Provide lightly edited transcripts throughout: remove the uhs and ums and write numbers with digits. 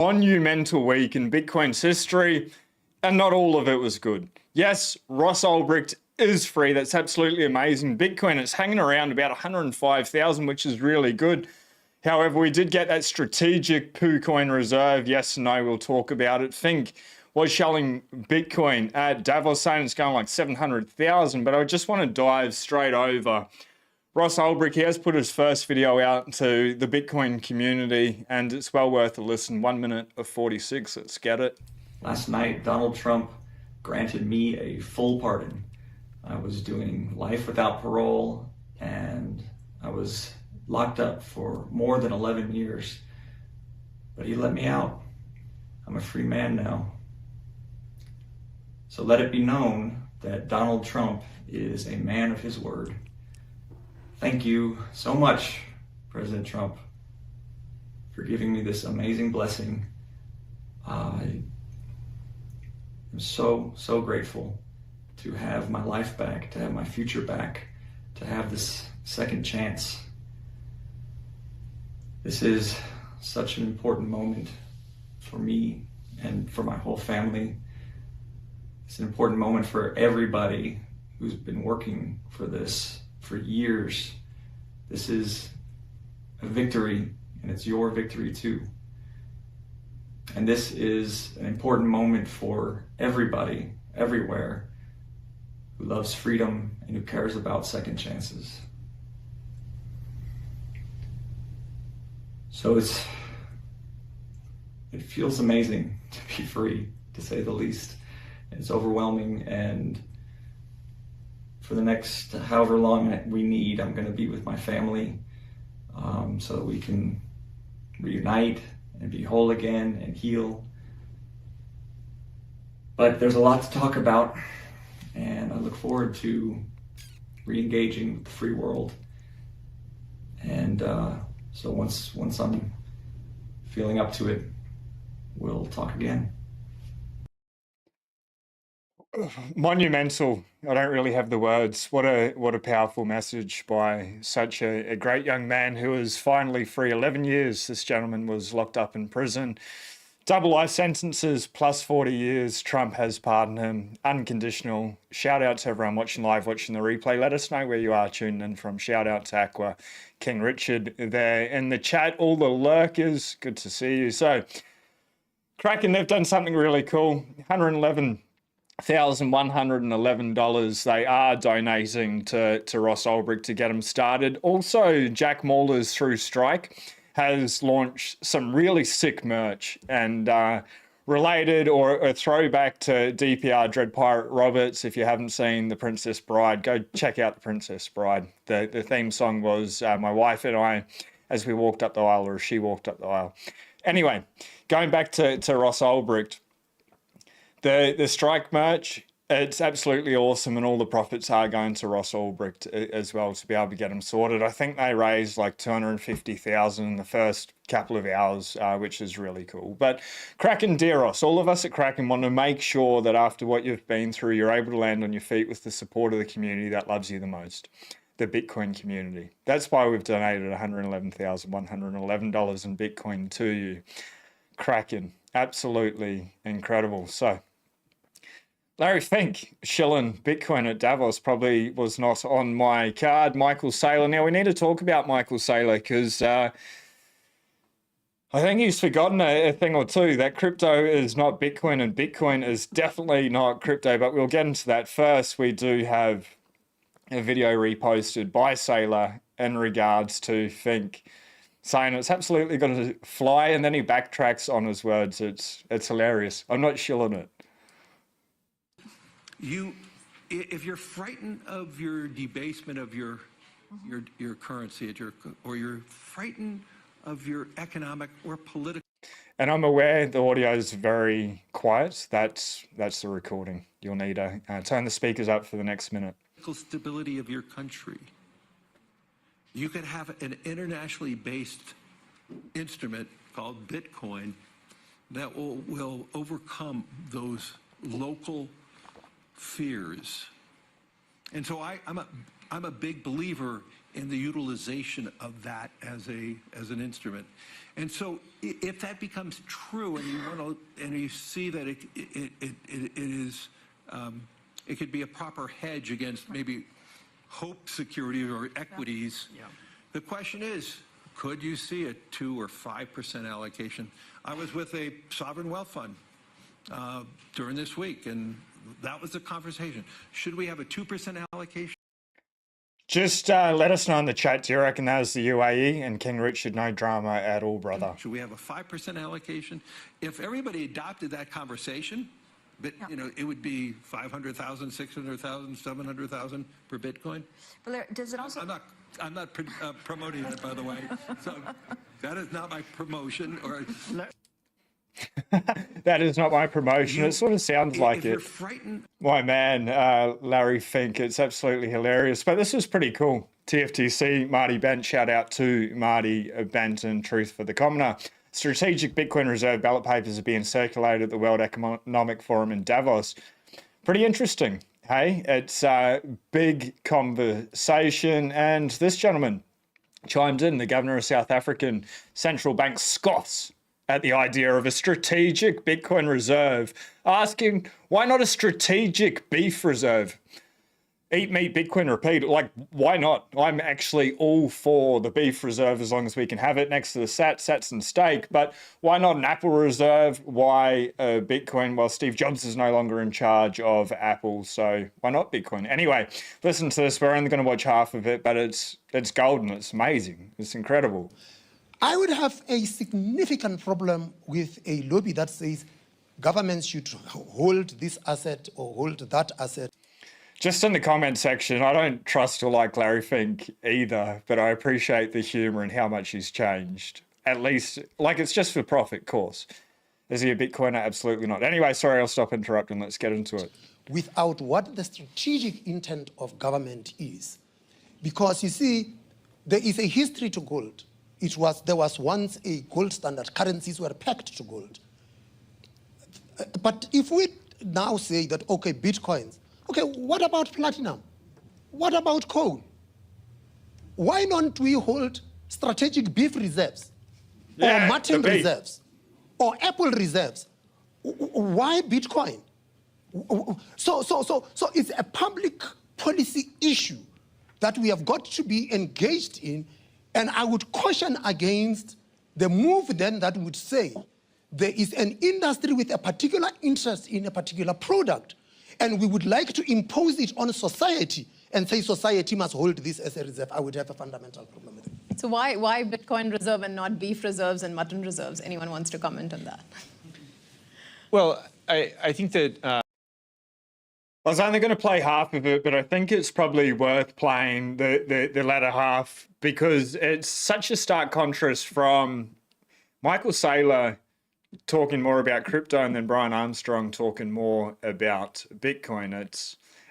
Monumental week in Bitcoin's history, and not all of it was good. Yes, Ross Ulbricht is free. That's absolutely amazing. Bitcoin is hanging around about 105,000, which is really good. However, we did get that strategic PooCoin reserve. Yes and no, we'll talk about it. Fink was selling Bitcoin at Davos, saying it's going like 700,000, but I just want to dive straight over. Ross Ulbricht, he has put his first video out to the Bitcoin community, and it's well worth a listen. 1 minute of 46. Let's get it. Last night, Donald Trump granted me a full pardon. I was doing life without parole, and I was locked up for more than 11 years. But he let me out. I'm a free man now. So let it be known that Donald Trump is a man of his word. Thank you so much, President Trump, for giving me this amazing blessing. I am so grateful to have my life back, to have my future back, to have this second chance. This is such an important moment for me and for my whole family. It's an important moment for everybody who's been working for this for years. This is a victory, and it's your victory too. And this is an important moment for everybody, everywhere, who loves freedom and who cares about second chances. So it feels amazing to be free, to say the least. It's overwhelming, and for the next however long we need, I'm going to be with my family so that we can reunite and be whole again and heal. But there's a lot to talk about, and I look forward to re-engaging with the free world. And so once I'm feeling up to it, we'll talk again. Monumental. I don't really have the words. What a powerful message by such a great young man who is finally free. 11 years this gentleman was locked up in prison. Double life sentences plus 40 years. Trump has pardoned him. Unconditional. Shout out to everyone watching live, watching the replay. Let us know where you are tuning in from. Shout out to Aqua, King Richard there in the chat. All the lurkers. Good to see you. So, Kraken, they've done something really cool. $111,111 they are donating to Ross Ulbricht to get him started. Also, Jack Mallers through Strike has launched some really sick merch, and related or a throwback to DPR Dread Pirate Roberts. If you haven't seen The Princess Bride, go check out The Princess Bride. The theme song was my wife and I as we walked up the aisle, or she walked up the aisle. Anyway, going back to Ross Ulbricht, the Strike merch, it's absolutely awesome, and all the profits are going to Ross Ulbricht as well to be able to get them sorted. I think they raised like $250,000 in the first couple of hours, which is really cool. But Kraken, dear Ross, all of us at Kraken want to make sure that after what you've been through, you're able to land on your feet with the support of the community that loves you the most, the Bitcoin community. That's why we've donated $111,111 in Bitcoin to you. Kraken, absolutely incredible. So, Larry Fink shilling Bitcoin at Davos probably was not on my card. Michael Saylor. Now, we need to talk about Michael Saylor because I think he's forgotten a thing or two. That crypto is not Bitcoin, and Bitcoin is definitely not crypto, but we'll get into that. First, we do have a video reposted by Saylor in regards to Fink, saying it's absolutely going to fly, and then he backtracks on his words. It's hilarious. I'm not shilling it. If you're frightened of your debasement of your currency, or you're frightened of your economic or political, and I'm aware the audio is very quiet. That's the recording. You'll need to turn the speakers up for the next minute. Stability of your country, you can have an internationally based instrument called Bitcoin that will overcome those local fears. And so I'm a big believer in the utilization of that as an instrument. And so if that becomes true and you see that it could be a proper hedge against maybe hope security or equities, the question is, could you see a 2 or 5% allocation? I was with a sovereign wealth fund during this week, and that was the conversation. Should we have a 2% allocation? Just let us know in the chat. Do you reckon that was the UAE? And King Richard, no drama at all, brother. Should we have a 5% allocation? If everybody adopted that conversation, but it would be 500,000, 600,000, 700,000 per Bitcoin. But does it also? I'm not promoting it, by the way. So that is not my promotion. Or that is not my promotion. It sort of sounds like if it. You're frightened. My man, Larry Fink. It's absolutely hilarious. But this was pretty cool. TFTC, Marty Bent. Shout out to Marty Bent and Truth for the Commoner. Strategic Bitcoin Reserve ballot papers are being circulated at the World Economic Forum in Davos. Pretty interesting. Hey, it's a big conversation. And this gentleman chimed in, the governor of South African Central Bank, scoffs at the idea of a strategic Bitcoin reserve, asking, why not a strategic beef reserve? Eat meat, Bitcoin, repeat. Like, why not? I'm actually all for the beef reserve as long as we can have it next to the sats and steak. But why not an Apple reserve? Why Bitcoin? Well, Steve Jobs is no longer in charge of Apple, so why not Bitcoin? Anyway, listen to this. We're only going to watch half of it, but it's golden. It's amazing. It's incredible. I would have a significant problem with a lobby that says governments should hold this asset or hold that asset. Just in the comment section, I don't trust or like Larry Fink either, but I appreciate the humor and how much he's changed. At least, like, it's just for profit, of course. Is he a Bitcoiner? Absolutely not. Anyway, sorry, I'll stop interrupting. Let's get into it. Without what the strategic intent of government is. Because, you see, there is a history to gold. There was once a gold standard. Currencies were pegged to gold. But if we now say that, okay, Bitcoins, okay, what about platinum? What about coal? Why don't we hold strategic beef reserves? Or mutton reserves? Or apple reserves? Why Bitcoin? So it's a public policy issue that we have got to be engaged in, and I would caution against the move then that would say there is an industry with a particular interest in a particular product, and we would like to impose it on society and say society must hold this as a reserve. I would have a fundamental problem with it. So why Bitcoin reserve and not beef reserves and mutton reserves? Anyone wants to comment on that? Well, I think that... I was only going to play half of it, but I think it's probably worth playing the latter half because it's such a stark contrast from Michael Saylor talking more about crypto and then Brian Armstrong talking more about Bitcoin.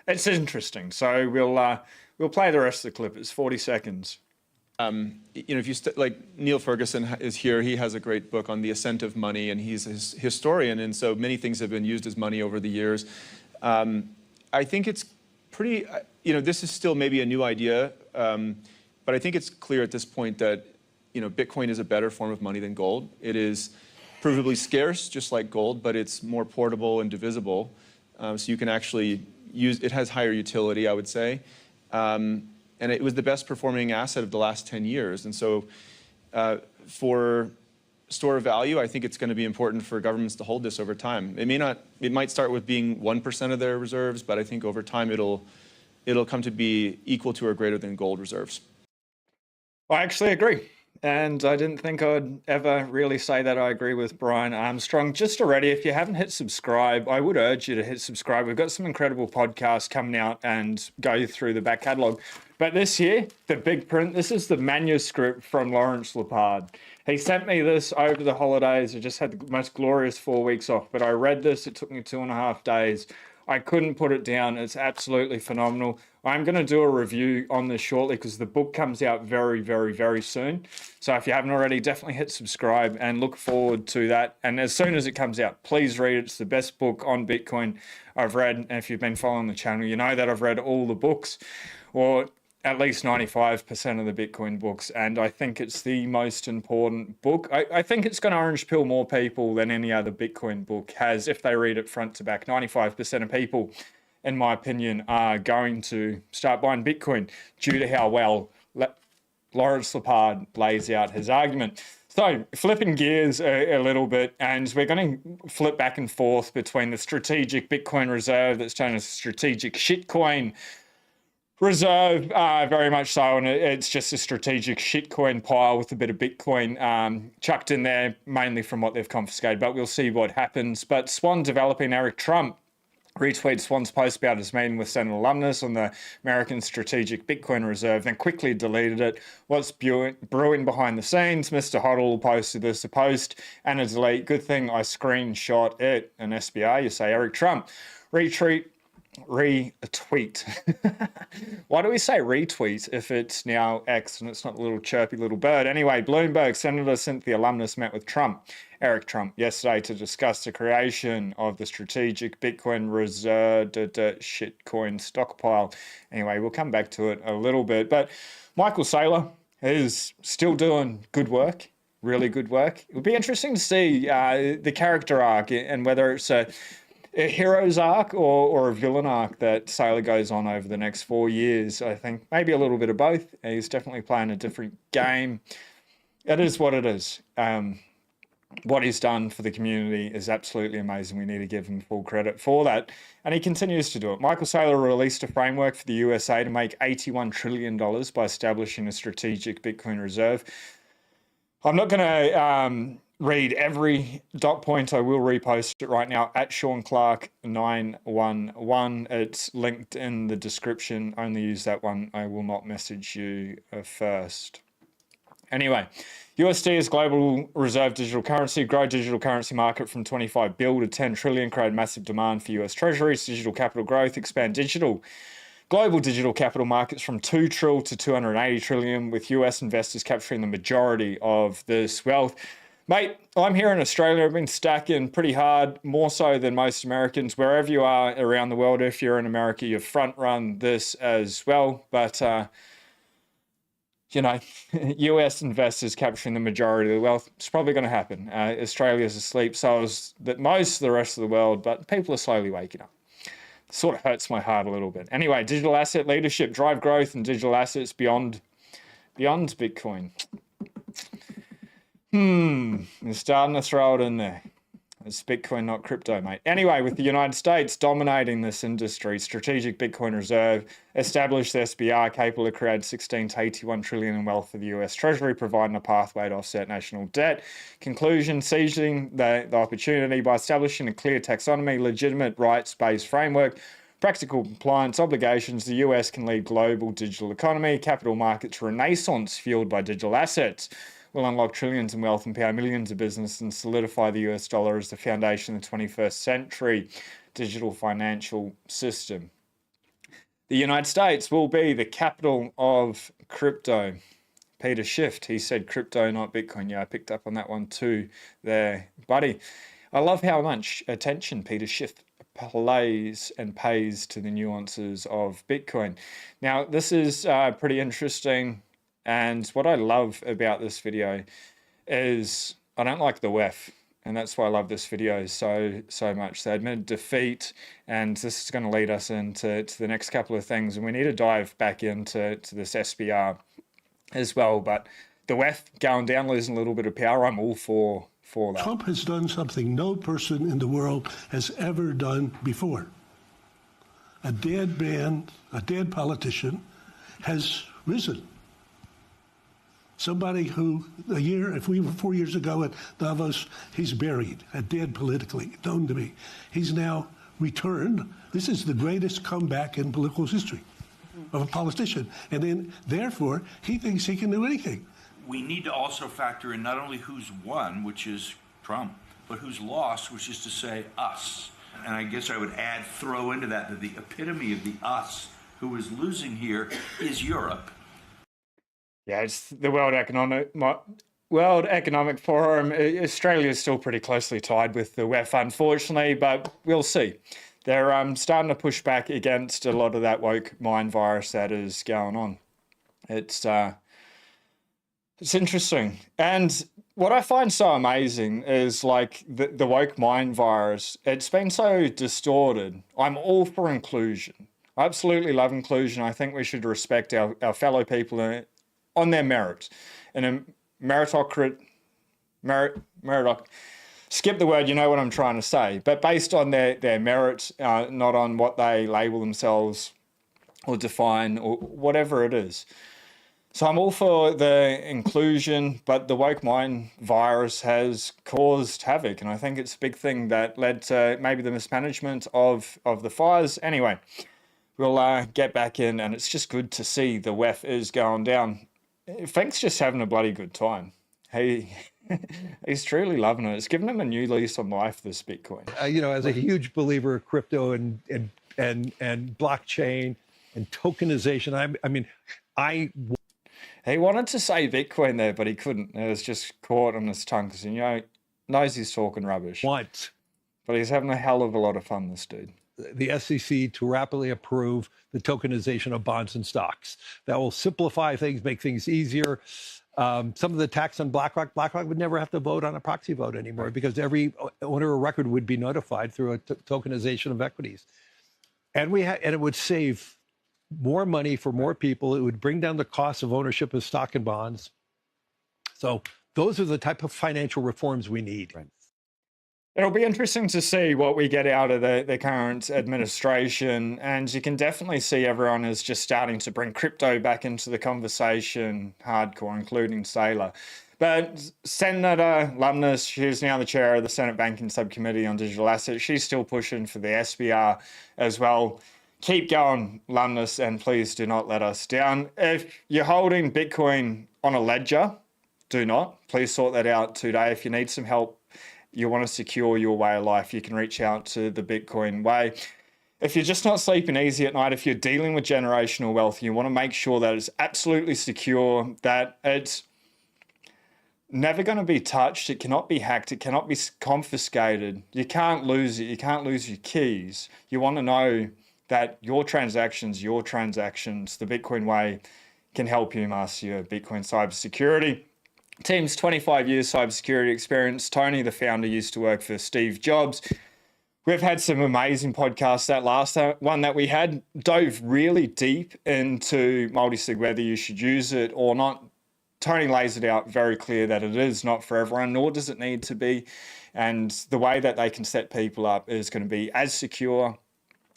It's interesting. So we'll play the rest of the clip. It's 40 seconds. If you like Neil Ferguson is here, he has a great book on the ascent of money, and he's a historian, and so many things have been used as money over the years. I think it's pretty, this is still maybe a new idea, but I think it's clear at this point that, Bitcoin is a better form of money than gold. It is provably scarce, just like gold, but it's more portable and divisible. So you can actually use, it has higher utility, I would say. And it was the best performing asset of the last 10 years. And so for store of value, I think it's going to be important for governments to hold this over time. It might start with being 1% of their reserves, but I think over time it'll come to be equal to or greater than gold reserves. I actually agree. And I didn't think I'd ever really say that I agree with Brian Armstrong. Just already, if you haven't hit subscribe, I would urge you to hit subscribe. We've got some incredible podcasts coming out and go through the back catalogue. But this here, the big print, this is the manuscript from Lawrence Lepard. He sent me this over the holidays. I just had the most glorious 4 weeks off, but I read this. It took me 2.5 days. I couldn't put it down. It's absolutely phenomenal. I'm going to do a review on this shortly because the book comes out very, very, very soon. So if you haven't already, definitely hit subscribe and look forward to that. And as soon as it comes out, please read it. It's the best book on Bitcoin I've read. And if you've been following the channel, you know that I've read all the books, or at least 95% of the Bitcoin books, and I think it's the most important book. I think it's going to orange pill more people than any other Bitcoin book has if they read it front to back. 95% of people, in my opinion, are going to start buying Bitcoin due to how well Lawrence Lepard lays out his argument. So flipping gears a little bit, and we're going to flip back and forth between the strategic Bitcoin reserve that's shown as strategic shitcoin reserve, very much so, and it's just a strategic shitcoin pile with a bit of Bitcoin chucked in there, mainly from what they've confiscated, but we'll see what happens. But Swan developing Eric Trump retweeted Swan's post about his meeting with Senate alumnus on the American Strategic Bitcoin Reserve, then quickly deleted it. What's brewing behind the scenes? Mr. Hoddle posted this, a post and a delete. Good thing I screenshot it. An SBR, you say Eric Trump. Retweet. Why do we say retweet if it's now X and it's not a little chirpy little bird? Anyway, Bloomberg Senator Cynthia alumnus met with Eric Trump, yesterday to discuss the creation of the strategic Bitcoin reserve shitcoin stockpile. Anyway, we'll come back to it a little bit. But Michael Saylor is still doing good work, really good work. It would be interesting to see the character arc and whether it's a hero's arc or a villain arc that Saylor goes on over the next 4 years. I think maybe a little bit of both. He's definitely playing a different game. It is what it is. What he's done for the community is absolutely amazing. We need to give him full credit for that. And he continues to do it. Michael Saylor released a framework for the USA to make $81 trillion by establishing a strategic Bitcoin reserve. I'm not going to read every dot point. I will repost it right now at Sean Clark 911. It's linked in the description. Only use that one. I will not message you first. Anyway, USD is global reserve digital currency, grow digital currency market from 25 bill to 10 trillion, create massive demand for US treasuries, digital capital growth, expand global digital capital markets from 2 trillion to 280 trillion, with US investors capturing the majority of this wealth. Mate, I'm here in Australia. I've been stacking pretty hard, more so than most Americans. Wherever you are around the world, if you're in America, you've front run this as well. But US investors capturing the majority of the wealth. It's probably going to happen. Australia's asleep, so is most of the rest of the world, but people are slowly waking up. Sort of hurts my heart a little bit. Anyway, digital asset leadership, drive growth in digital assets beyond Bitcoin. They're starting to throw it in there. It's Bitcoin, not crypto, mate. Anyway, with the United States dominating this industry, strategic Bitcoin reserve established SBR capable of creating 16 to 81 trillion in wealth for the US Treasury, providing a pathway to offset national debt. Conclusion, seizing the opportunity by establishing a clear taxonomy, legitimate rights-based framework, practical compliance obligations, the US can lead global digital economy, capital markets renaissance fueled by digital assets will unlock trillions in wealth, empower millions of business, and solidify the US dollar as the foundation of the 21st century digital financial system. The United States will be the capital of crypto. Peter Schiff, he said crypto, not Bitcoin. Yeah, I picked up on that one too there, buddy. I love how much attention Peter Schiff plays and pays to the nuances of Bitcoin. Now, this is pretty interesting. And what I love about this video is I don't like the WEF, and that's why I love this video so much. They admitted defeat, and this is going to lead us into the next couple of things, and we need to dive back into this SBR as well. But the WEF going down, losing a little bit of power, I'm all for that. Trump has done something no person in the world has ever done before. A dead man, a dead politician, has risen. Somebody who, if we were 4 years ago at Davos, he's buried, dead politically, known to me. He's now returned. This is the greatest comeback in political history of a politician. And then, therefore, he thinks he can do anything. We need to also factor in not only who's won, which is Trump, but who's lost, which is to say us. And I guess I would throw into that the epitome of the us who is losing here is Europe. Yeah, it's the World Economic Forum. Australia is still pretty closely tied with the WEF, unfortunately, but we'll see. They're starting to push back against a lot of that woke mind virus that is going on. It's interesting. And what I find so amazing is like the woke mind virus. It's been so distorted. I'm all for inclusion. I absolutely love inclusion. I think we should respect our fellow people on their merits. And a skip the word, you know what I'm trying to say, but based on their merit, not on what they label themselves or define or whatever it is. So I'm all for the inclusion, but the woke mind virus has caused havoc, and I think it's a big thing that led to maybe the mismanagement of the fires. Anyway, we'll get back in, and it's just good to see the WEF is going down. Fink's just having a bloody good time. He's truly loving it. It's given him a new lease on life, this Bitcoin. As a huge believer of crypto and blockchain and tokenization, He wanted to say Bitcoin there, but he couldn't. It was just caught on his tongue because he knows he's talking rubbish. Want But he's having a hell of a lot of fun, this dude. the SEC to rapidly approve the tokenization of bonds and stocks. That will simplify things, make things easier. Some of the tax on BlackRock would never have to vote on a proxy vote anymore because every owner of record would be notified through a tokenization of equities. And it would save more money for more people. It would bring down the cost of ownership of stock and bonds. So those are the type of financial reforms we need. Right. It'll be interesting to see what we get out of the current administration. And you can definitely see everyone is just starting to bring crypto back into the conversation hardcore, including Saylor. But Senator Lummis, she's now the chair of the Senate Banking Subcommittee on Digital Assets. She's still pushing for the SBR as well. Keep going, Lummis, and please do not let us down. If you're holding Bitcoin on a ledger, do not. Please sort that out today. If you need some help, you want to secure your way of life, you can reach out to the Bitcoin Way. If you're just not sleeping easy at night, if you're dealing with generational wealth, you want to make sure that it's absolutely secure, that it's never going to be touched, it cannot be hacked, it cannot be confiscated. You can't lose it, you can't lose your keys. You want to know that your transactions, the Bitcoin Way can help you master your Bitcoin cybersecurity. Team's 25 years cybersecurity experience. Tony, the founder, used to work for Steve Jobs. We've had some amazing podcasts. That last one that we had dove really deep into multi-sig, whether you should use it or not. Tony lays it out very clear that it is not for everyone, nor does it need to be. And the way that they can set people up is going to be as secure,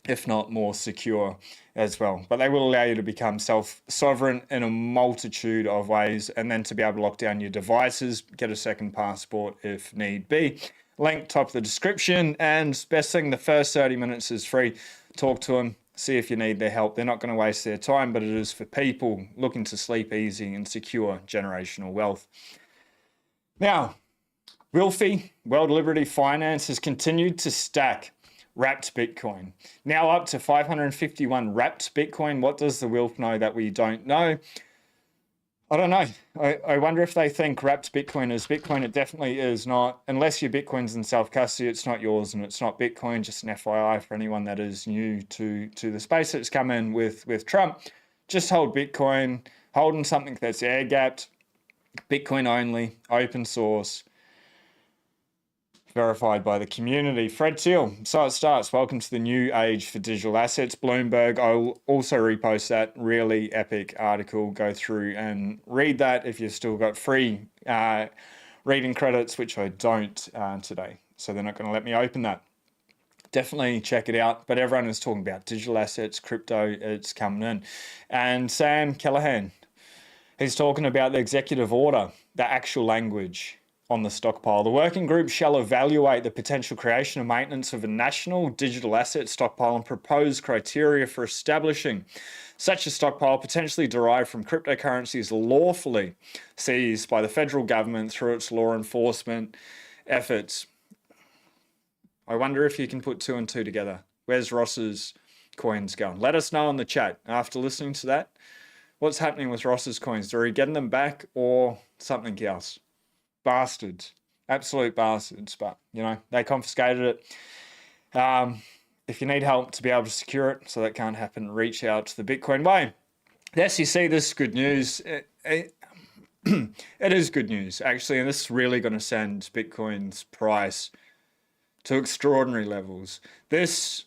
if not more secure as well. But they will allow you to become self-sovereign in a multitude of ways, and then to be able to lock down your devices, get a second passport if need be. Link top of the description, and best thing, the first 30 minutes is free. Talk to them, see if you need their help. They're not going to waste their time, but it is for people looking to sleep easy and secure generational wealth. Now, Wilfy, World Liberty Finance, has continued to stack wrapped Bitcoin. Now up to 551 wrapped Bitcoin. What does the Wilf know that we don't know? I don't know. I wonder if they think wrapped Bitcoin is Bitcoin. It definitely is not. Unless your Bitcoin's in self-custody, it's not yours and it's not Bitcoin. Just an FYI for anyone that is new to the space that's come in with Trump. Just hold Bitcoin, holding something that's air-gapped, Bitcoin only, open source, verified by the community. Fred Teal, so it starts. Welcome to the new age for digital assets. Bloomberg, I'll also repost that really epic article. Go through and read that if you've still got free reading credits, which I don't today. So they're not going to let me open that. Definitely check it out. But everyone is talking about digital assets, crypto, it's coming in. And Sam Callahan, he's talking about the executive order, the actual language on the stockpile. The working group shall evaluate the potential creation and maintenance of a national digital asset stockpile and propose criteria for establishing such a stockpile potentially derived from cryptocurrencies lawfully seized by the federal government through its law enforcement efforts. I wonder if you can put two and two together. Where's Ross's coins going? Let us know in the chat after listening to that. What's happening with Ross's coins? Are he getting them back or something else? Bastards, absolute bastards, but they confiscated it. If you need help to be able to secure it so that can't happen, reach out to the Bitcoin Way. The SEC, this is good news. It is good news, actually, and this is really going to send Bitcoin's price to extraordinary levels. This,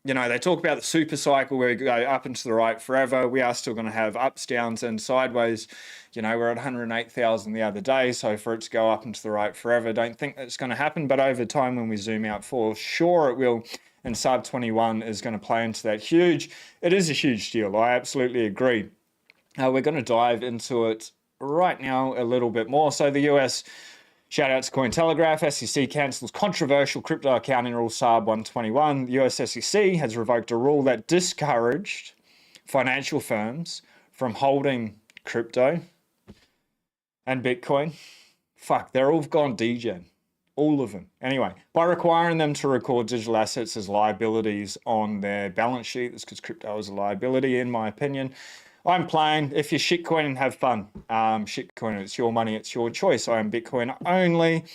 they talk about the super cycle where we go up and to the right forever. We are still going to have ups, downs, and sideways. We're at 108,000 the other day, so for it to go up and to the right forever, don't think that's going to happen. But over time, when we zoom out, for sure it will. And sub 21 is going to play into that it is a huge deal. I absolutely agree. We're going to dive into it right now a little bit more. So the US, shout out to Cointelegraph, SEC cancels controversial crypto accounting rule SARB 121. The US SEC has revoked a rule that discouraged financial firms from holding crypto and Bitcoin. Fuck, they're all gone degen. All of them. Anyway, by requiring them to record digital assets as liabilities on their balance sheet, that's because crypto is a liability, in my opinion. I'm playing. If you're shitcoin, have fun. Shitcoin, it's your money, it's your choice. I am Bitcoin only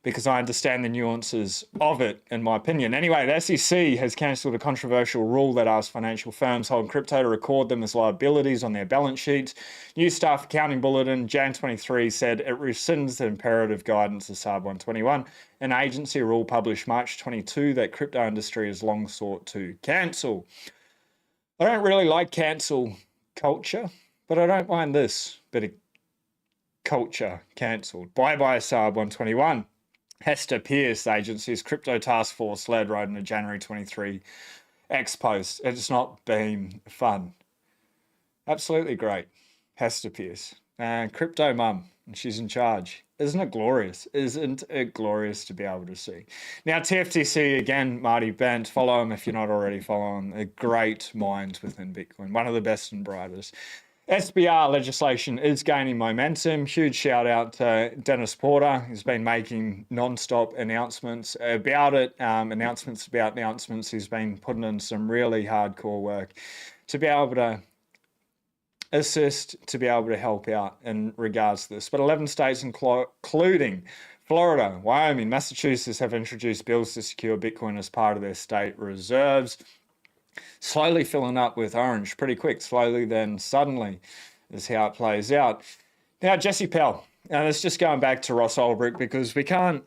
because I understand the nuances of it, in my opinion. Anyway, the SEC has cancelled a controversial rule that asks financial firms holding crypto to record them as liabilities on their balance sheets. New Staff Accounting Bulletin, Jan 23, said it rescinds the imperative guidance of SARB 121, an agency rule published March 22 that crypto industry has long sought to cancel. I don't really like cancel culture, but I don't mind this bit of culture cancelled. Bye-bye SARB 121. Hester Pierce, the agency's crypto task force led, wrote in a January 23 X post. It's not been fun. Absolutely great. Hester Pierce. Crypto mum, and she's in charge. Isn't it glorious? Isn't it glorious to be able to see? Now, TFTC, again, Marty Bent, follow him if you're not already following. A great mind within Bitcoin, one of the best and brightest. SBR legislation is gaining momentum. Huge shout out to Dennis Porter. He's been making non-stop announcements about it, announcements about announcements. He's been putting in some really hardcore work to be able to assist, to be able to help out in regards to this. But 11 states, including Florida, Wyoming, Massachusetts, have introduced bills to secure Bitcoin as part of their state reserves. Slowly filling up with orange, pretty quick, slowly then suddenly is how it plays out. Now, Jesse Powell, and it's just going back to Ross Ulbricht because the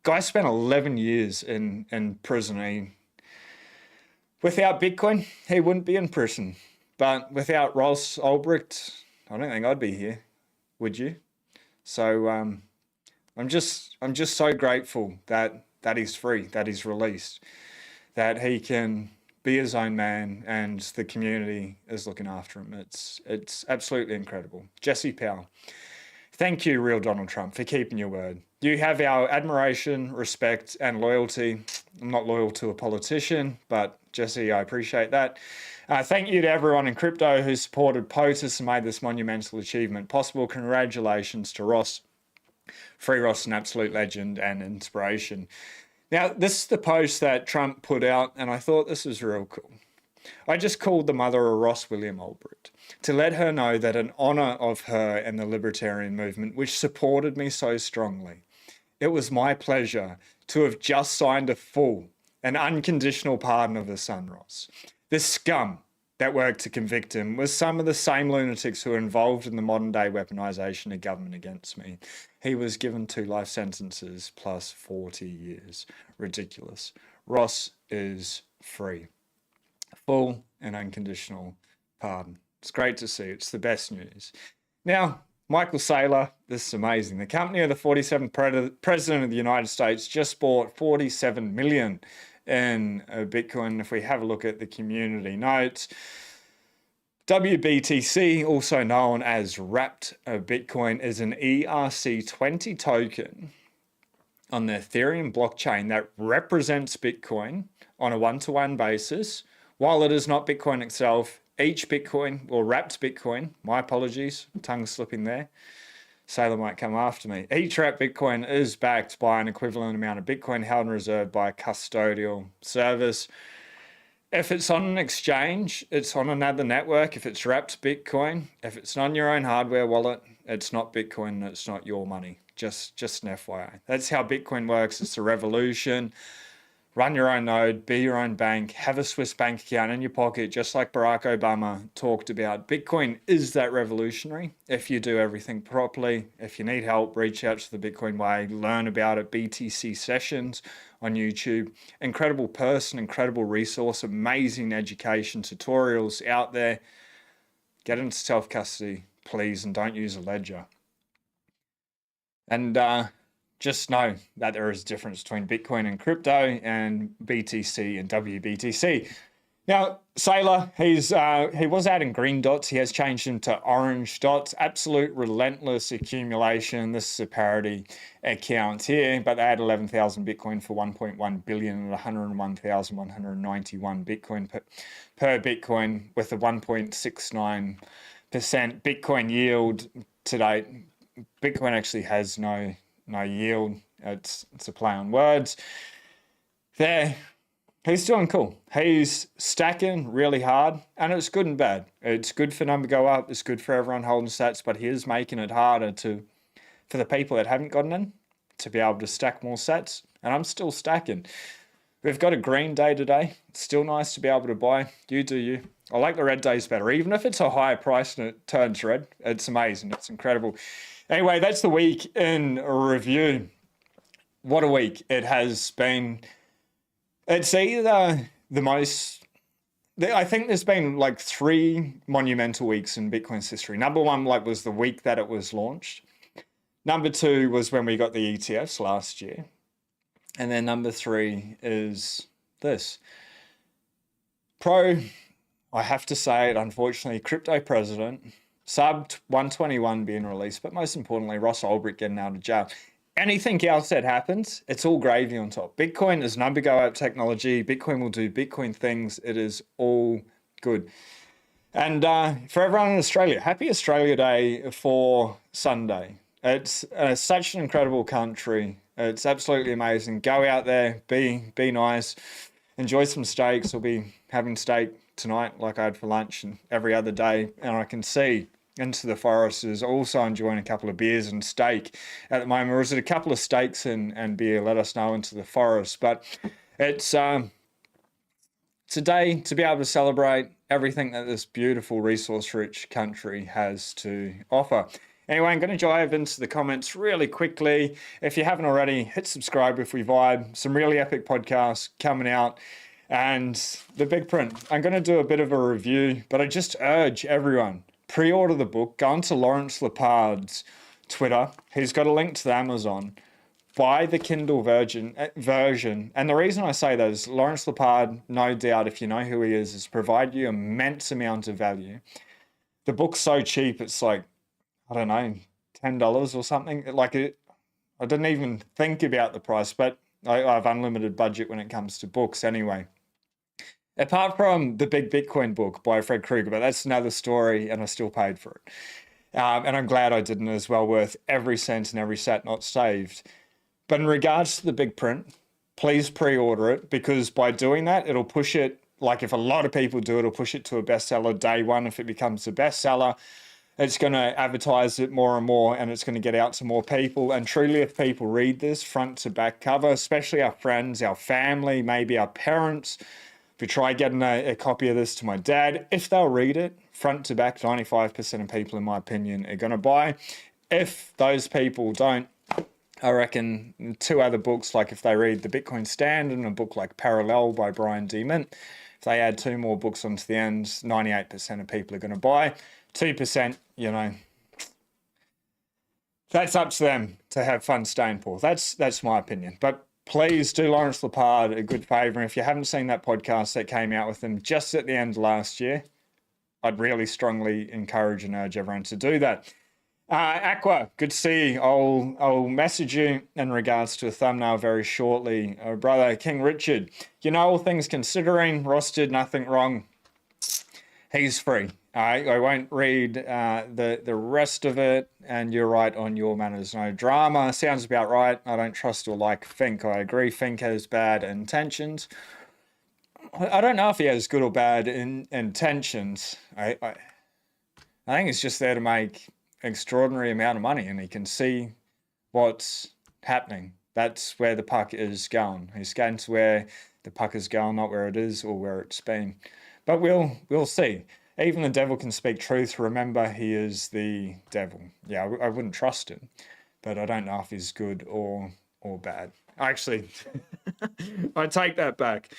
guy spent 11 years in prison. Without Bitcoin, he wouldn't be in prison. But without Ross Ulbricht, I don't think I'd be here, would you? So I'm just so grateful that he's free, that he's released, that he can be his own man, and the community is looking after him. It's absolutely incredible. Jesse Powell, thank you, real Donald Trump, for keeping your word. You have our admiration, respect, and loyalty. I'm not loyal to a politician, but Jesse, I appreciate that. Thank you to everyone in crypto who supported POTUS and made this monumental achievement possible. Congratulations to Ross. Free Ross, an absolute legend and inspiration. Now, this is the post that Trump put out, and I thought this was real cool. I just called the mother of Ross William Ulbricht to let her know that in honour of her and the libertarian movement, which supported me so strongly, it was my pleasure to have just signed a full and unconditional pardon of her son, Ross. This scum that worked to convict him was some of the same lunatics who are involved in the modern-day weaponization of government against me. He was given 2 life sentences plus 40 years. Ridiculous. Ross is free. Full and unconditional pardon. It's great to see. It's the best news. Now, Michael Saylor, this is amazing. The company of the 47th President of the United States just bought 47 million in Bitcoin. If we have a look at the community notes, WBTC, also known as Wrapped Bitcoin, is an ERC20 token on the Ethereum blockchain that represents Bitcoin on a one-to-one basis. While it is not Bitcoin itself, each Bitcoin, or Wrapped Bitcoin, my apologies, tongue slipping there, Saylor might come after me. Each wrapped Bitcoin is backed by an equivalent amount of Bitcoin held and reserved by a custodial service. If it's on an exchange, it's on another network. If it's wrapped Bitcoin, if it's on your own hardware wallet, it's not Bitcoin, it's not your money. Just an FYI. That's how Bitcoin works. It's a revolution. run your own node, be your own bank, have a Swiss bank account in your pocket, just like Barack Obama talked about. Bitcoin is that revolutionary if you do everything properly. If you need help, reach out to the Bitcoin Way, learn about it, BTC sessions on YouTube. Incredible person, incredible resource, amazing education, tutorials out there. Get into self-custody, please, and don't use a ledger. And just know that there is a difference between Bitcoin and crypto and BTC and WBTC. Now, Sailor, he was adding green dots. He has changed them to orange dots. Absolute relentless accumulation. This is a parity account here, but they had 11,000 Bitcoin for 1.1 billion and 101,191 Bitcoin per Bitcoin with a 1.69% Bitcoin yield to date. Bitcoin actually has no yield. It's a play on words. There, he's doing cool. He's stacking really hard, and it's good and bad. It's good for number go up. It's good for everyone holding sats, but he is making it harder for the people that haven't gotten in to be able to stack more sats. And I'm still stacking. We've got a green day today. It's still nice to be able to buy. You do you. I like the red days better. Even if it's a higher price and it turns red, it's amazing. It's incredible. Anyway, that's the week in review. What a week it has been. It's either the most... I think there's been like 3 monumental weeks in Bitcoin's history. Number 1 was the week that it was launched. Number 2 was when we got the ETFs last year. And then number 3 is this. I have to say it, unfortunately, crypto president, sub 121 being released, but most importantly, Ross Ulbricht getting out of jail. Anything else that happens, it's all gravy on top. Bitcoin is number go up technology. Bitcoin will do Bitcoin things. It is all good. And for everyone in Australia, happy Australia Day for Sunday. It's such an incredible country. It's absolutely amazing. Go out there, be nice, enjoy some steaks. I'll be having steak tonight like I had for lunch and every other day. And I can see into the forest is also enjoying a couple of beers and steak at the moment. Or is it a couple of steaks and beer? Let us know into the forest. But it's a day to be able to celebrate everything that this beautiful resource-rich country has to offer. Anyway, I'm going to dive into the comments really quickly. If you haven't already, hit subscribe if we vibe. Some really epic podcasts coming out. And the big print. I'm going to do a bit of a review, but I just urge everyone, pre-order the book. Go onto Lawrence Lepard's Twitter. He's got a link to the Amazon. Buy the Kindle version. And the reason I say that is Lawrence Lepard, no doubt, if you know who he is provide you immense amount of value. The book's so cheap, it's like, I don't know, $10 or something. I didn't even think about the price, but I have unlimited budget when it comes to books anyway. Apart from the Big Bitcoin book by Fred Krueger, but that's another story and I still paid for it. And I'm glad I didn't as well, worth every cent and every sat not saved. But in regards to the big print, please pre-order it because by doing that, it'll push it, like if a lot of people do, it'll push it to a bestseller day 1. If it becomes a bestseller, it's going to advertise it more and more and it's going to get out to more people. And truly, if people read this front to back cover, especially our friends, our family, maybe our parents, if we try getting a copy of this to my dad, if they'll read it front to back, 95% of people, in my opinion, are going to buy. If those people don't, I reckon 2 other books, like if they read The Bitcoin Standard and a book like Parallel by Brian D. Mint, if they add 2 more books onto the end, 98% of people are going to buy. 2%, that's up to them to have fun staying poor. That's my opinion. But please do Lawrence Lepard a good favor. And if you haven't seen that podcast that came out with him just at the end of last year, I'd really strongly encourage and urge everyone to do that. Aqua, good to see you. I'll message you in regards to a thumbnail very shortly. Brother King Richard, all things considering, Ross did nothing wrong. He's free. I won't read the rest of it, and you're right on your manners. No drama. Sounds about right. I don't trust or like Fink. I agree. Fink has bad intentions. I don't know if he has good or bad intentions. I think he's just there to make extraordinary amount of money, and he can see what's happening. That's where the puck is going. He's skating to where the puck is going, not where it is or where it's been. But we'll see. Even the devil can speak truth. Remember, he is the devil. Yeah, I wouldn't trust him, but I don't know if he's good or bad. Actually, I take that back.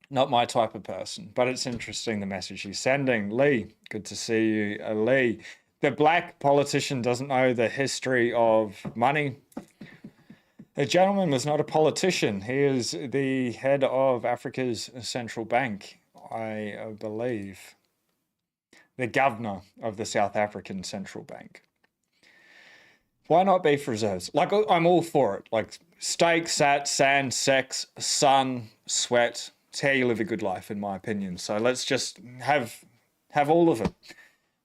Not my type of person, but it's interesting the message he's sending. Lee, good to see you, Lee. The black politician doesn't know the history of money. The gentleman was not a politician. He is the head of Africa's central bank, I believe. The governor of the South African Central Bank. Why not beef reserves? Like, I'm all for it. Like, steak, sat, sand, sex, sun, sweat. It's how you live a good life, in my opinion. So let's just have all of it.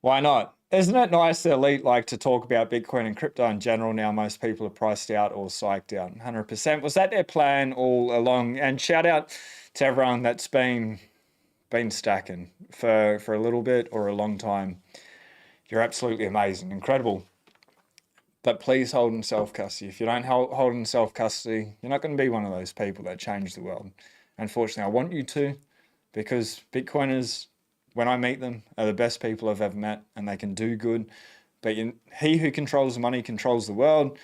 Why not? Isn't it nice the elite like to talk about Bitcoin and crypto in general now? Most people are priced out or psyched out. 100%. Was that their plan all along? And shout out to everyone that's been stacking for a little bit or a long time. You're absolutely amazing, incredible. But please hold in self-custody. If you don't hold in self-custody, you're not going to be one of those people that change the world. Unfortunately, I want you to, because Bitcoiners, when I meet them, are the best people I've ever met, and they can do good. But he who controls the money controls the world.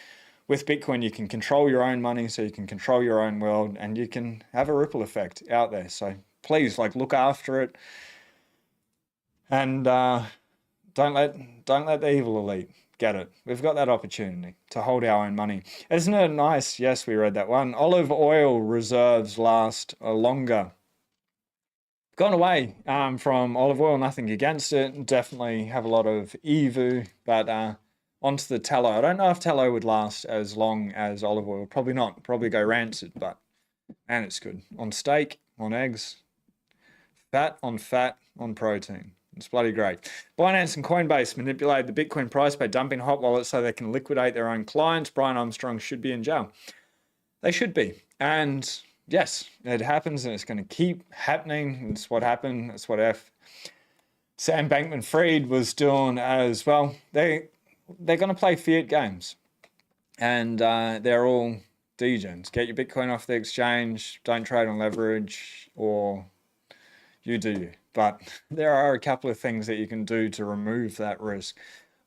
With Bitcoin, you can control your own money, so you can control your own world, and you can have a ripple effect out there. So please, like, look after it, and don't let the evil elite get it. We've got that opportunity to hold our own money. Isn't it nice? Yes, we read that one. Olive oil reserves last longer. Gone away from olive oil, nothing against it. Definitely have a lot of EVU, but onto the tallow. I don't know if tallow would last as long as olive oil. Probably not. Probably go rancid, but man, it's good. On steak, on eggs, fat, on protein. It's bloody great. Binance and Coinbase manipulate the Bitcoin price by dumping hot wallets so they can liquidate their own clients. Brian Armstrong should be in jail. They should be. And yes, it happens, and it's going to keep happening. It's what happened. It's what Sam Bankman-Fried was doing as well. They're going to play fiat games, and they're all degens. Get your Bitcoin off the exchange. Don't trade on leverage, or you do you. But there are a couple of things that you can do to remove that risk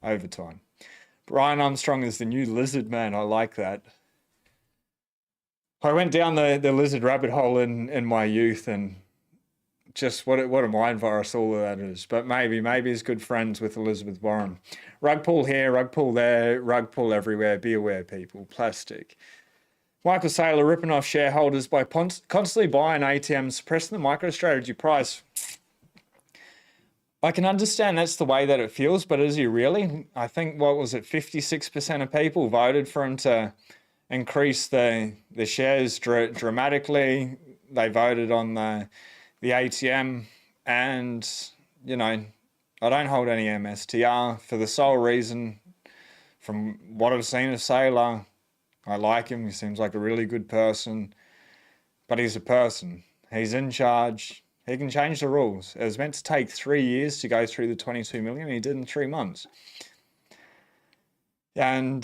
over time. Brian Armstrong is the new lizard man. I like that. I went down the lizard rabbit hole in my youth, and just what a mind virus all of that is. But maybe he's good friends with Elizabeth Warren. Rug pull here, rug pull there, rug pull everywhere. Be aware, people. Plastic. Michael Saylor ripping off shareholders by constantly buying ATMs, suppressing the MicroStrategy price. I can understand that's the way that it feels, but is he really? I think, what was it, 56% of people voted for him to increase the shares dramatically. They voted on the ATM, and, you know, I don't hold any MSTR for the sole reason, from what I've seen of Saylor, I like him. He seems like a really good person, but he's a person. He's in charge. He can change the rules. It was meant to take 3 years to go through the 22 million. He did in 3 months. And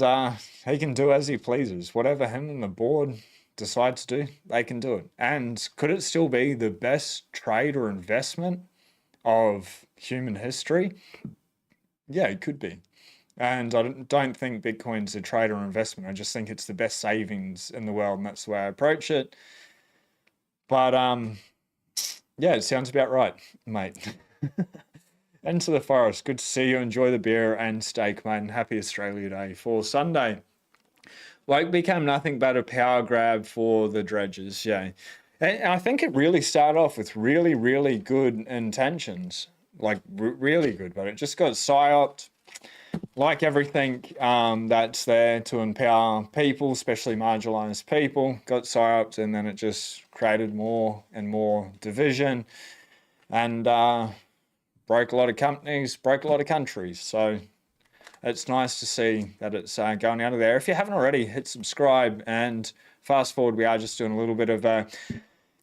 he can do as he pleases. Whatever him and the board decide to do, they can do it. And could it still be the best trade or investment of human history? Yeah, it could be. And I don't think Bitcoin's a trade or investment. I just think it's the best savings in the world, and that's the way I approach it. But yeah, it sounds about right, mate. Into the forest. Good to see you. Enjoy the beer and steak, mate. And happy Australia Day for Sunday. Woke became nothing but a power grab for the dredges. Yeah. And I think it really started off with really, really good intentions. Like, really good. But it just got psyoped. Like everything that's there to empower people, especially marginalized people, got psyoped, and then it just created more and more division, and broke a lot of companies, broke a lot of countries. So it's nice to see that it's going out of there. If you haven't already, hit subscribe, and fast forward, we are just doing a little bit of a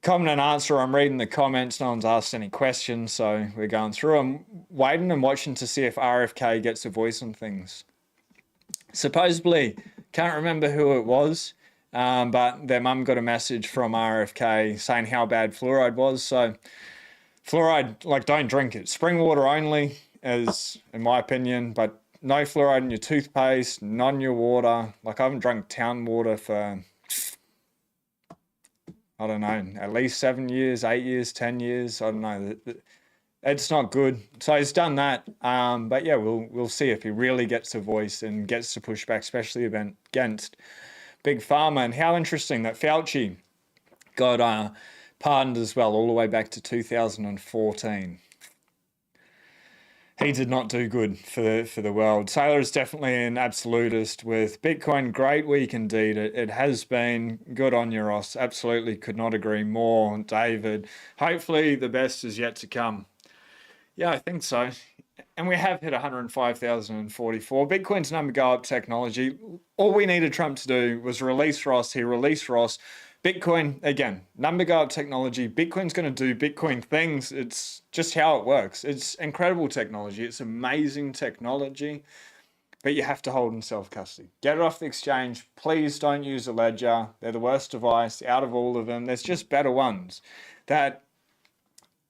comment and answer. I'm reading the comments. No one's asked any questions, so we're going through. I'm waiting and watching to see if RFK gets a voice on things. Supposedly, Can't remember who it was, but their mum got a message from RFK saying how bad fluoride was. So fluoride, like, don't drink it. Spring water only, as in my opinion, but no fluoride in your toothpaste, none in your water. Like, I haven't drunk town water for, I don't know, at least 7 years, 8 years, 10 years. I don't know. It's not good. So he's done that. But yeah, we'll see if he really gets a voice and gets to push back, especially against Big Pharma. And how interesting that Fauci got pardoned as well, all the way back to 2014. He did not do good for the world. Saylor is definitely an absolutist with Bitcoin. Great week indeed. It has been. Good on you, Ross. Absolutely could not agree more, David. Hopefully the best is yet to come. Yeah, I think so. And we have hit 105,044. Bitcoin's number go up technology. All we needed Trump to do was release Ross. He released Ross. Bitcoin, again, number go up technology. Bitcoin's going to do Bitcoin things. It's just how it works. It's incredible technology. It's amazing technology, but you have to hold in self-custody. Get it off the exchange. Please don't use a ledger. They're the worst device out of all of them. There's just better ones that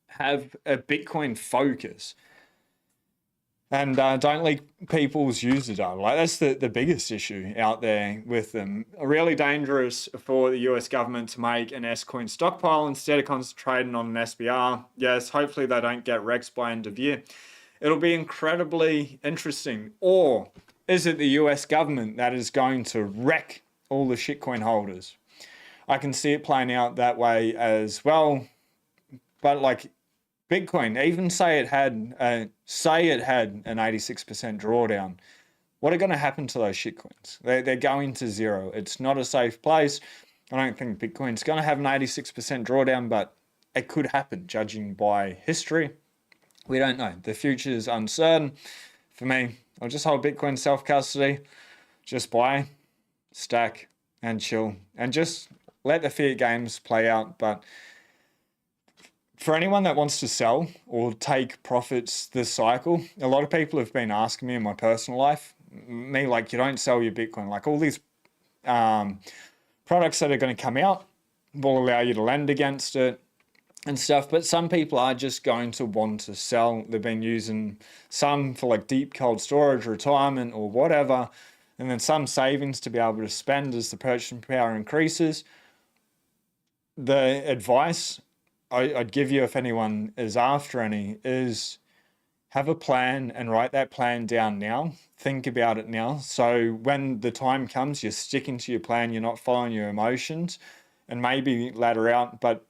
have a Bitcoin focus. And don't leak people's user data. Like, that's the biggest issue out there with them. Really dangerous for the US government to make an S-coin stockpile instead of concentrating on an SBR. Yes, hopefully they don't get wrecked by end of year. It'll be incredibly interesting. Or is it the US government that is going to wreck all the shitcoin holders? I can see it playing out that way as well. But like, Bitcoin, even say it had an 86% drawdown, what are going to happen to those shitcoins? They're going to zero. It's not a safe place. I don't think Bitcoin's going to have an 86% drawdown, but it could happen, judging by history. We don't know. The future is uncertain. For me, I'll just hold Bitcoin self-custody, just buy, stack, and chill, and just let the fiat games play out. But for anyone that wants to sell or take profits this cycle, a lot of people have been asking me in my personal life, me, like, you don't sell your Bitcoin. Like, all these products that are going to come out will allow you to lend against it and stuff. But some people are just going to want to sell. They've been using some for like deep cold storage, retirement, or whatever. And then some savings to be able to spend as the purchasing power increases. The advice I'd give you, if anyone is after any, is have a plan and write that plan down now. Think about it now. So when the time comes, you're sticking to your plan, you're not following your emotions, and maybe ladder out, but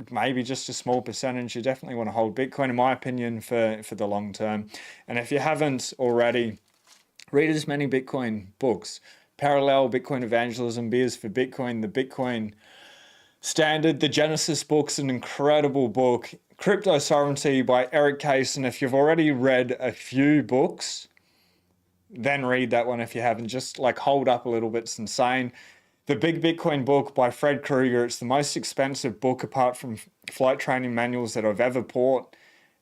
maybe just a small percentage. You definitely want to hold Bitcoin, in my opinion, for the long term. And if you haven't already, read as many Bitcoin books. Parallel, Bitcoin Evangelism, Beers for Bitcoin, the Bitcoin Standard, the Genesis book's an incredible book. Crypto Sovereignty by Eric Case, and if you've already read a few books, then read that one if you haven't. Just like hold up a little bit, it's insane. The Big Bitcoin book by Fred Krueger, it's the most expensive book apart from flight training manuals that I've ever bought,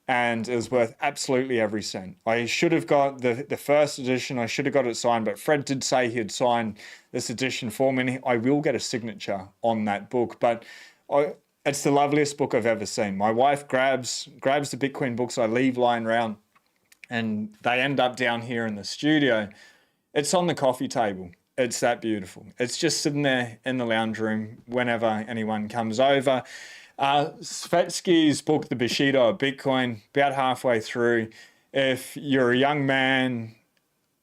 and it was worth absolutely every cent. I should have got the first edition, I should have got it signed, but Fred did say he'd sign this edition for me, and I will get a signature on that book. But it's the loveliest book I've ever seen. My wife grabs the Bitcoin books I leave lying around, and they end up down here in the studio. It's on the coffee table. It's that beautiful. It's just sitting there in the lounge room whenever anyone comes over. Svetsky's book, The Bushido of Bitcoin, about halfway through. If you're a young man,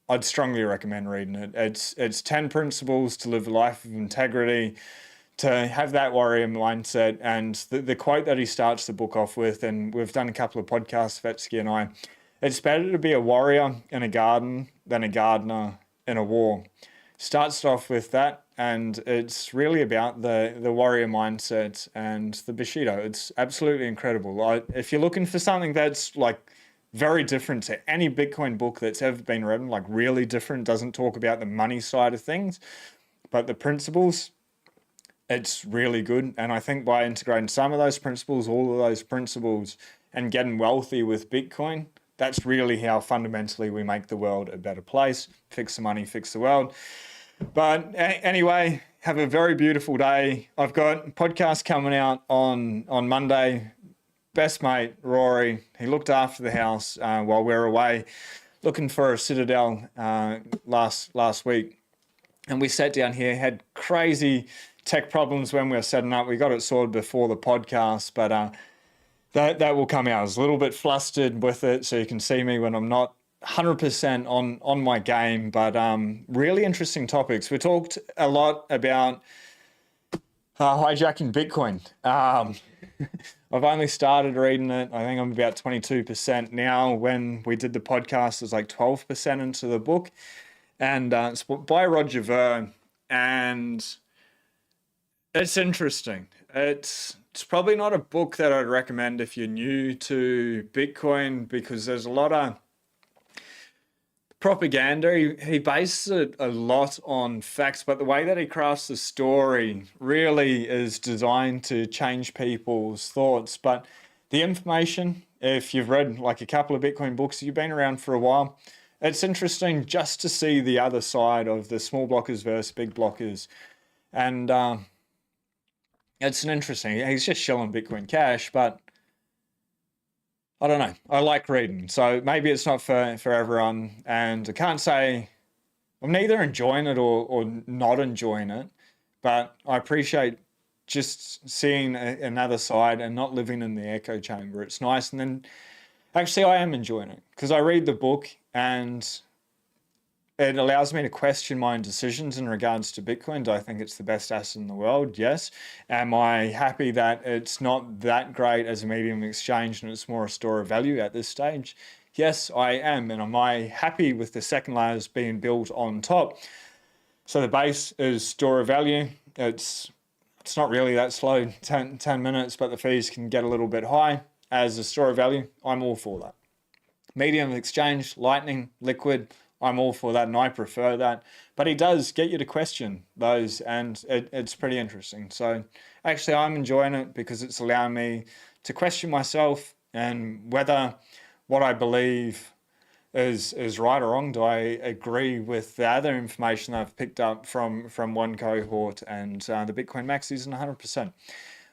I'd strongly recommend reading it. It's 10 principles to live a life of integrity, to have that warrior mindset. And the quote that he starts the book off with, and we've done a couple of podcasts, Svetsky and I, it's better to be a warrior in a garden than a gardener in a war. Starts off with that, and it's really about the warrior mindset and the Bushido. It's absolutely incredible. If you're looking for something that's like very different to any Bitcoin book that's ever been written, like really different, doesn't talk about the money side of things, but the principles, it's really good. And I think by integrating some of those principles, all of those principles, and getting wealthy with Bitcoin, that's really how fundamentally we make the world a better place. Fix the money, fix the world. But anyway, have a very beautiful day. I've got a podcast coming out on Monday. Best mate, Rory, he looked after the house while we were away, looking for a Citadel last week. And we sat down here, had crazy tech problems when we were setting up. We got it sorted before the podcast, but that will come out. I was a little bit flustered with it, so you can see me when I'm not 100% on my game, but really interesting topics. We talked a lot about hijacking Bitcoin. I've only started reading it. I think I'm about 22% now. When we did the podcast, it was like 12% into the book. And it's by Roger Ver, and it's interesting. It's probably not a book that I'd recommend if you're new to Bitcoin, because there's a lot of propaganda. He bases it a lot on facts, but the way that he crafts the story really is designed to change people's thoughts. But the information, if you've read like a couple of Bitcoin books, you've been around for a while, it's interesting just to see the other side of the small blockers versus big blockers. And it's an interesting, he's just shilling Bitcoin Cash, but I don't know. I like reading, so maybe it's not for everyone. And I can't say I'm neither enjoying it or not enjoying it, but I appreciate just seeing another side and not living in the echo chamber. It's nice. And then actually I am enjoying it because I read the book and it allows me to question my own decisions in regards to Bitcoin. Do I think it's the best asset in the world? Yes. Am I happy that it's not that great as a medium of exchange and it's more a store of value at this stage? Yes, I am. And am I happy with the second layers being built on top? So the base is store of value. It's not really that slow, 10 minutes, but the fees can get a little bit high. As a store of value, I'm all for that. Medium of exchange, Lightning, Liquid, I'm all for that and I prefer that. But he does get you to question those, and it's pretty interesting. So actually I'm enjoying it because it's allowing me to question myself and whether what I believe is right or wrong. Do I agree with the other information I've picked up from one cohort? And the Bitcoin Max isn't 100%.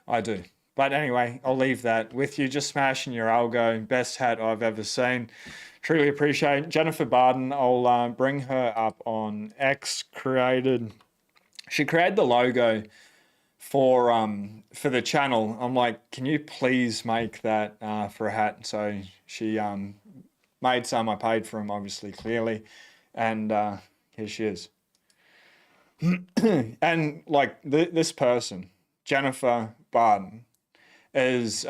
I do. But anyway, I'll leave that with you. Just smashing your algo. Best hat I've ever seen. Truly appreciate Jennifer Barden. I'll bring her up on X. She created the logo for the channel. I'm like, can you please make that for a hat? So she made some. I paid for them, obviously, clearly, and here she is. And like this person, Jennifer Barden, is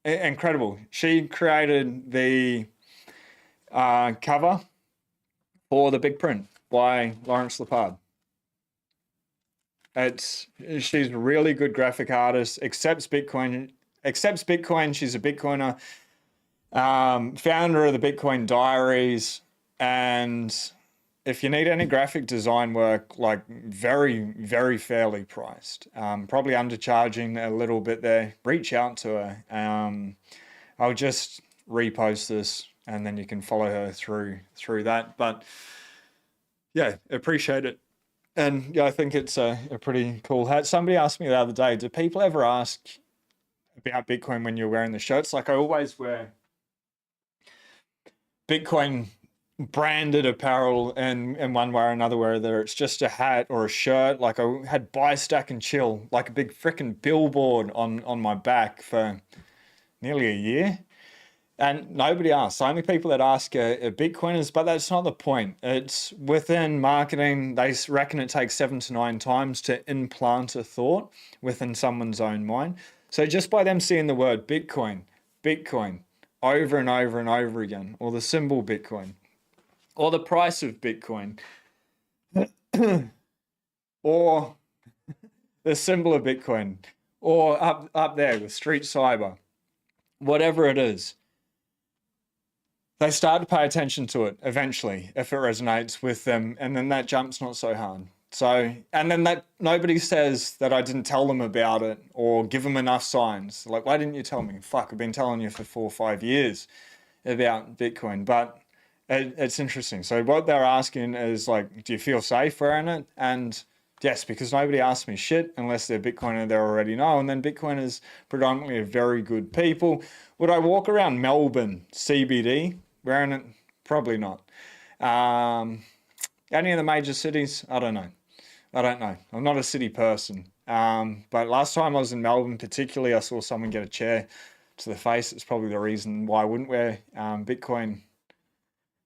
incredible. She created the cover for The Big Print by Lawrence Lepard. She's a really good graphic artist, accepts Bitcoin. She's a Bitcoiner, founder of the Bitcoin Diaries. And if you need any graphic design work, like very, very fairly priced, probably undercharging a little bit there, reach out to her. I'll just repost this and then you can follow her through that. But yeah, appreciate it. And yeah, I think it's a pretty cool hat. Somebody asked me the other day, do people ever ask about Bitcoin when you're wearing the shirts? Like I always wear Bitcoin branded apparel in one way or another, whether it's just a hat or a shirt. Like I had buy, stack and chill, like a big freaking billboard on my back for nearly a year. And nobody asks. The only people that ask are Bitcoiners, but that's not the point. It's within marketing, they reckon it takes 7 to 9 times to implant a thought within someone's own mind. So just by them seeing the word Bitcoin over and over and over again, or the symbol Bitcoin, or the price of Bitcoin, or the symbol of Bitcoin, or up there with Street Cyber, whatever it is, they start to pay attention to it eventually if it resonates with them, and then that jump's not so hard. So, and then that nobody says that I didn't tell them about it or give them enough signs. Like, why didn't you tell me? Fuck, I've been telling you for 4 or 5 years about Bitcoin. But it's interesting. So what they're asking is like, do you feel safe wearing it? And yes, because nobody asks me shit unless they're Bitcoiner they already know. And then Bitcoiners predominantly are very good people. Would I walk around Melbourne CBD wearing it? Probably not. Any of the major cities? I don't know. I'm not a city person. But last time I was in Melbourne particularly, I saw someone get a chair to the face. It's probably the reason why I wouldn't wear Bitcoin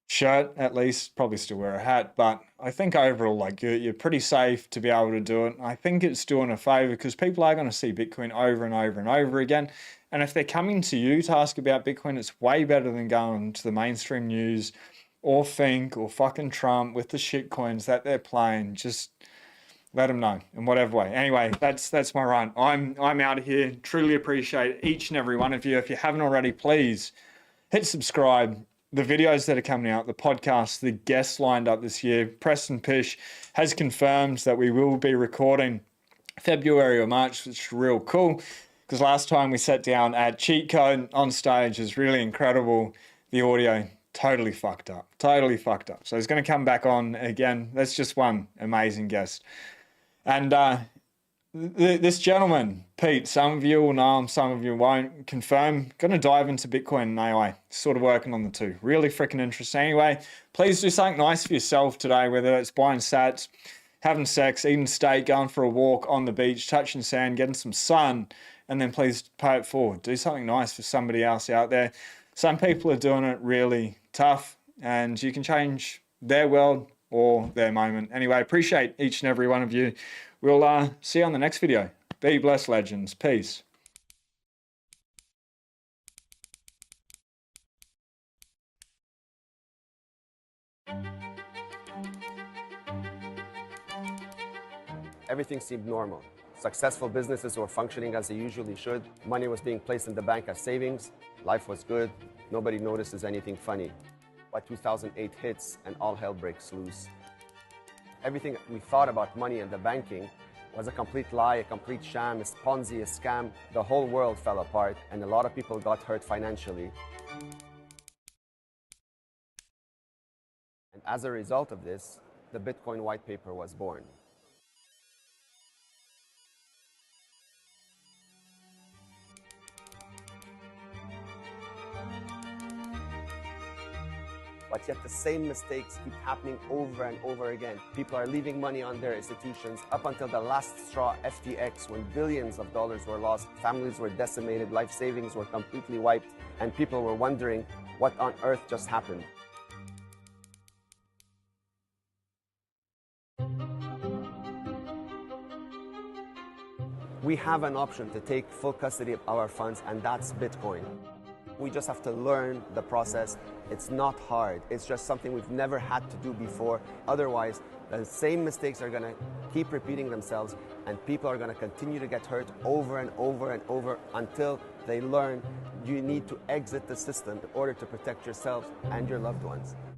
shirt, at least. Probably still wear a hat, but I think overall, like, you're pretty safe to be able to do it. I think it's doing a favor because people are going to see Bitcoin over and over and over again. And if they're coming to you to ask about Bitcoin, it's way better than going to the mainstream news or Fink or fucking Trump with the shit coins that they're playing. Just let them know in whatever way. Anyway, that's my rant. I'm out of here. Truly appreciate each and every one of you. If you haven't already, please hit subscribe. The videos that are coming out, the podcasts, the guests lined up this year. Preston Pish has confirmed that we will be recording February or March, which is real cool. Because last time we sat down at Cheat Code on stage is really incredible. The audio totally fucked up. So he's going to come back on again. That's just one amazing guest. And this gentleman, Pete, some of you will know him, some of you won't. Confirm. Going to dive into Bitcoin and AI. Sort of working on the two. Really freaking interesting. Anyway, please do something nice for yourself today, whether it's buying sats, having sex, eating steak, going for a walk on the beach, touching sand, getting some sun, and then please pay it forward. Do something nice for somebody else out there. Some people are doing it really tough, and you can change their world or their moment. Anyway, appreciate each and every one of you. We'll see you on the next video. Be blessed, legends. Peace. Everything seemed normal. Successful businesses were functioning as they usually should. Money was being placed in the bank as savings. Life was good. Nobody notices anything funny. But 2008 hits and all hell breaks loose. Everything we thought about money and the banking was a complete lie, a complete sham, a Ponzi, a scam. The whole world fell apart and a lot of people got hurt financially. And as a result of this, the Bitcoin white paper was born. But yet the same mistakes keep happening over and over again. People are leaving money on their institutions up until the last straw, FTX, when billions of dollars were lost, families were decimated, life savings were completely wiped, and people were wondering what on earth just happened. We have an option to take full custody of our funds, and that's Bitcoin. We just have to learn the process. It's not hard. It's just something we've never had to do before. Otherwise, the same mistakes are going to keep repeating themselves, and people are going to continue to get hurt over and over and over until they learn you need to exit the system in order to protect yourselves and your loved ones.